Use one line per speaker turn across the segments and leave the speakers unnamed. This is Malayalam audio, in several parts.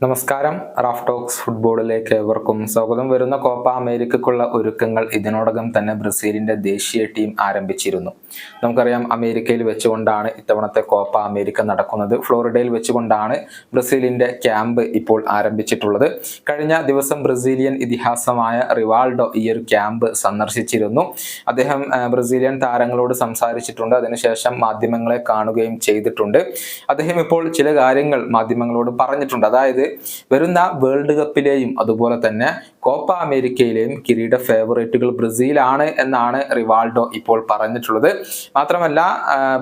നമസ്കാരം. റാഫ് ടോക്സ് ഫുട്ബോളിലേക്ക് ഏവർക്കും സ്വാഗതം. വരുന്ന കോപ്പ അമേരിക്കക്കുള്ള ഒരുക്കങ്ങൾ ഇതിനോടകം തന്നെ ബ്രസീലിന്റെ ദേശീയ ടീം ആരംഭിച്ചിരുന്നു. നമുക്കറിയാം, അമേരിക്കയിൽ വെച്ചുകൊണ്ടാണ് ഇത്തവണത്തെ കോപ്പ അമേരിക്ക നടക്കുന്നത്. ഫ്ലോറിഡയിൽ വെച്ചുകൊണ്ടാണ് ബ്രസീലിന്റെ ക്യാമ്പ് ഇപ്പോൾ ആരംഭിച്ചിട്ടുള്ളത്. കഴിഞ്ഞ ദിവസം ബ്രസീലിയൻ ഇതിഹാസമായ റിവാൾഡോ ഈ ഒരു ക്യാമ്പ് സന്ദർശിച്ചിരുന്നു. അദ്ദേഹം ബ്രസീലിയൻ താരങ്ങളോട് സംസാരിച്ചിട്ടുണ്ട്. അതിനുശേഷം മാധ്യമങ്ങളെ കാണുകയും ചെയ്തിട്ടുണ്ട്. അദ്ദേഹം ഇപ്പോൾ ചില കാര്യങ്ങൾ മാധ്യമങ്ങളോട് പറഞ്ഞിട്ടുണ്ട്. അതായത്, വരുന്ന വേൾഡ് കപ്പിലെയും അതുപോലെ തന്നെ കോപ്പ അമേരിക്കയിലെയും കിരീട ഫേവറേറ്റുകൾ ബ്രസീലാണ് എന്നാണ് റിവാൾഡോ ഇപ്പോൾ പറഞ്ഞിട്ടുള്ളത്. മാത്രമല്ല,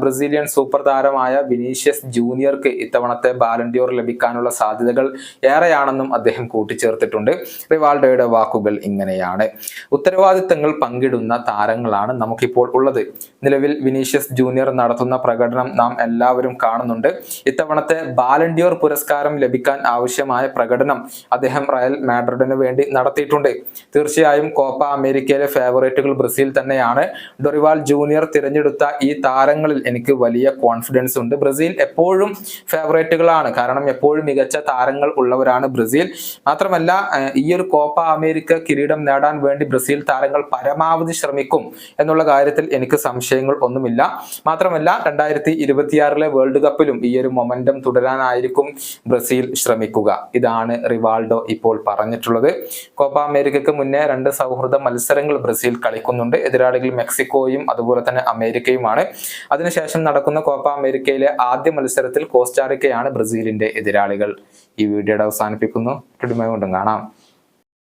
ബ്രസീലിയൻ സൂപ്പർ താരമായ വിനീഷ്യസ് ജൂനിയർക്ക് ഇത്തവണത്തെ ബാലൻഡിയോർ ലഭിക്കാനുള്ള സാധ്യതകൾ ഏറെയാണെന്നും അദ്ദേഹം കൂട്ടിച്ചേർത്തിട്ടുണ്ട്. റിവാൾഡോയുടെ വാക്കുകൾ ഇങ്ങനെയാണ്: ഉത്തരവാദിത്തങ്ങൾ പങ്കിടുന്ന താരങ്ങളാണ് നമുക്കിപ്പോൾ ഉള്ളത്. നിലവിൽ വിനീഷ്യസ് ജൂനിയർ നടത്തുന്ന പ്രകടനം നാം എല്ലാവരും കാണുന്നുണ്ട്. ഇത്തവണത്തെ ബാലൻഡിയോർ പുരസ്കാരം ലഭിക്കാൻ ആവശ്യമായ പ്രകടനം അദ്ദേഹം റയൽ മാഡ്രിഡിന് വേണ്ടി നടത്തിയിട്ടുണ്ട്. തീർച്ചയായും കോപ്പ അമേരിക്കയിലെ ഫേവറേറ്റുകൾ ബ്രസീൽ തന്നെയാണ്. ഡൊറിവാൾ ജൂനിയർ തിരഞ്ഞെടുത്ത ഈ താരങ്ങളിൽ എനിക്ക് വലിയ കോൺഫിഡൻസ് ഉണ്ട്. ബ്രസീൽ എപ്പോഴും ഫേവറേറ്റുകളാണ്, കാരണം എപ്പോഴും മികച്ച താരങ്ങൾ ഉള്ളവരാണ് ബ്രസീൽ. മാത്രമല്ല, ഈ ഒരു കോപ്പ അമേരിക്ക കിരീടം നേടാൻ വേണ്ടി ബ്രസീൽ താരങ്ങൾ പരമാവധി ശ്രമിക്കും എന്നുള്ള കാര്യത്തിൽ എനിക്ക് സംശയങ്ങൾ ഒന്നുമില്ല. മാത്രമല്ല, 2026 വേൾഡ് കപ്പിലും ഈ ഒരു മൊമെന്റം തുടരാനായിരിക്കും ബ്രസീൽ ശ്രമിക്കുക. ഇതാണ് റിവാൾഡോ ഇപ്പോൾ പറഞ്ഞിട്ടുള്ളത്. കോപ്പ അമേരിക്കയ്ക്ക് മുന്നേ 2 സൗഹൃദ മത്സരങ്ങൾ ബ്രസീൽ കളിക്കുന്നുണ്ട്. എതിരാളികൾ മെക്സിക്കോയും അതുപോലെ തന്നെ അമേരിക്കയുമാണ്. അതിനുശേഷം നടക്കുന്ന കോപ്പ അമേരിക്കയിലെ ആദ്യ മത്സരത്തിൽ കോസ്റ്റാറിക്കയാണ് ബ്രസീലിന്റെ എതിരാളികൾ. ഈ വീഡിയോയുടെ അവസാനിപ്പിക്കുന്നു. കാണാം.